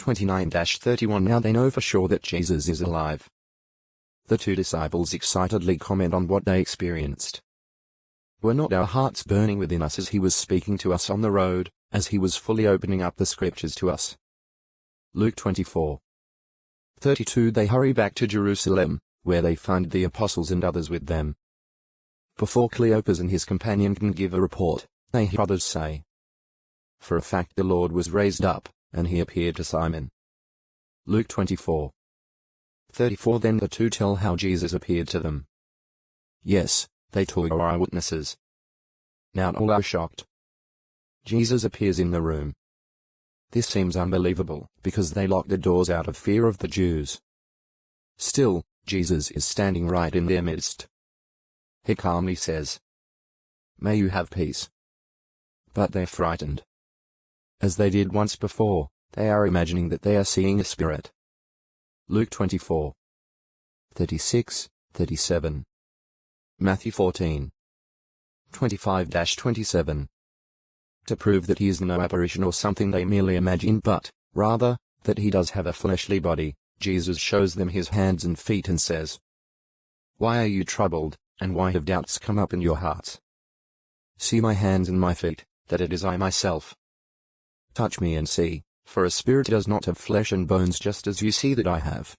29-31 Now they know for sure that Jesus is alive. The two disciples excitedly comment on what they experienced. Were not our hearts burning within us as he was speaking to us on the road, as he was fully opening up the scriptures to us? Luke 24:32 They hurry back to Jerusalem, where they find the apostles and others with them. Before Cleopas and his companion can give a report, they hear others say, "For a fact the Lord was raised up, and he appeared to Simon." Luke 24:34 Then the two tell how Jesus appeared to them. Yes, they too are eyewitnesses. Now all are shocked. Jesus appears in the room. This seems unbelievable, because they locked the doors out of fear of the Jews. Still, Jesus is standing right in their midst. He calmly says, "May you have peace." But they're frightened. As they did once before, they are imagining that they are seeing a spirit. Luke 24:36-37. Matthew 14:25-27. To prove that he is no apparition or something they merely imagine but, rather, that he does have a fleshly body, Jesus shows them his hands and feet and says, "Why are you troubled, and why have doubts come up in your hearts? See my hands and my feet, that it is I myself. Touch me and see, for a spirit does not have flesh and bones just as you see that I have."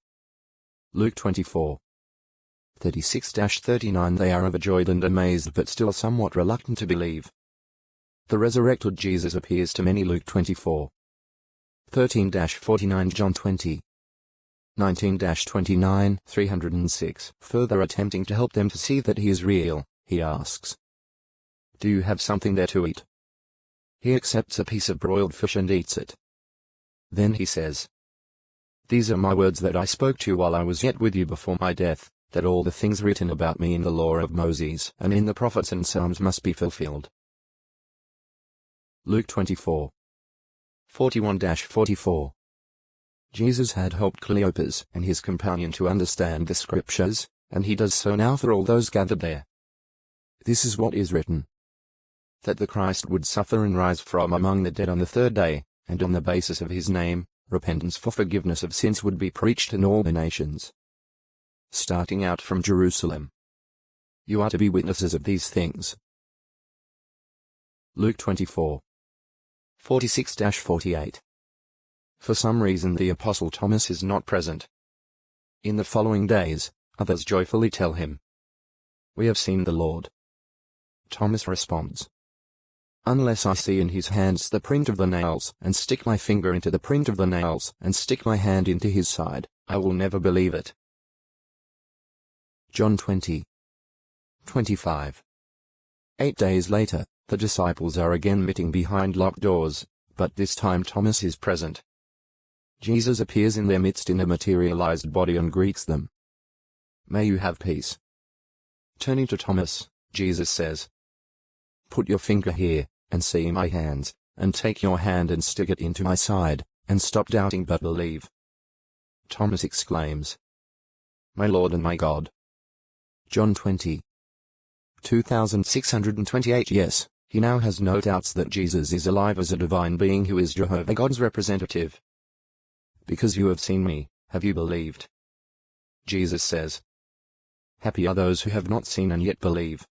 Luke 24:36-39 They are overjoyed and amazed but still somewhat reluctant to believe. The resurrected Jesus appears to many. Luke 24:13-49 John 20:19-29 306 Further attempting to help them to see that he is real, he asks, "Do you have something there to eat?" He accepts a piece of broiled fish and eats it. Then he says, "These are my words that I spoke to you while I was yet with you before my death, that all the things written about me in the law of Moses and in the prophets and Psalms must be fulfilled." Luke 24:41-44 Jesus had helped Cleopas and his companion to understand the scriptures, and he does so now for all those gathered there. This is what is written: that the Christ would suffer and rise from among the dead on the third day, and on the basis of his name, repentance for forgiveness of sins would be preached in all the nations, starting out from Jerusalem. You are to be witnesses of these things. Luke 24:46-48 For some reason the Apostle Thomas is not present. In the following days, others joyfully tell him, "We have seen the Lord." Thomas responds, "Unless I see in his hands the print of the nails, and stick my finger into the print of the nails, and stick my hand into his side, I will never believe it." John 20:25 8 days later, the disciples are again meeting behind locked doors, but this time Thomas is present. Jesus appears in their midst in a materialized body and greets them. "May you have peace." Turning to Thomas, Jesus says, "Put your finger here, and see my hands, and take your hand and stick it into my side, and stop doubting but believe." Thomas exclaims, "My Lord and my God." John 20:2628 Yes, he now has no doubts that Jesus is alive as a divine being who is Jehovah God's representative. "Because you have seen me, have you believed?" Jesus says. Happy are those who have not seen and yet believe.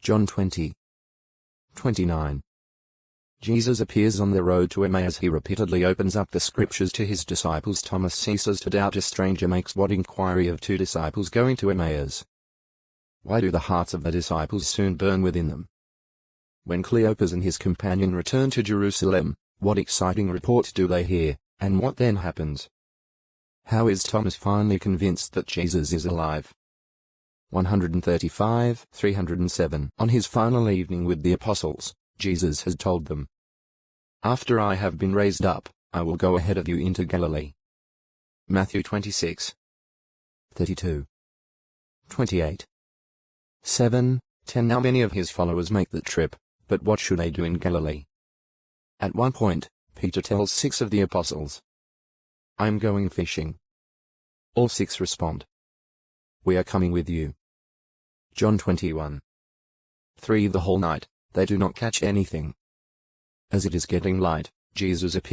John 20:29 Jesus appears on the road to Emmaus. He repeatedly opens up the scriptures to his disciples. Thomas ceases to doubt. A stranger makes what inquiry of two disciples going to Emmaus? Why do the hearts of the disciples soon burn within them? When Cleopas and his companion return to Jerusalem, what exciting report do they hear, and what then happens? How is Thomas finally convinced that Jesus is alive? 135-307 On his final evening with the apostles, Jesus has told them, "After I have been raised up, I will go ahead of you into Galilee." Matthew 26:32-28 7:10 Now many of his followers make the trip, but what should they do in Galilee? At one point, Peter tells 6 of the apostles, "I am going fishing." All 6 respond, "We are coming with you." John 21:3 The whole night, they do not catch anything. As it is getting light, Jesus appears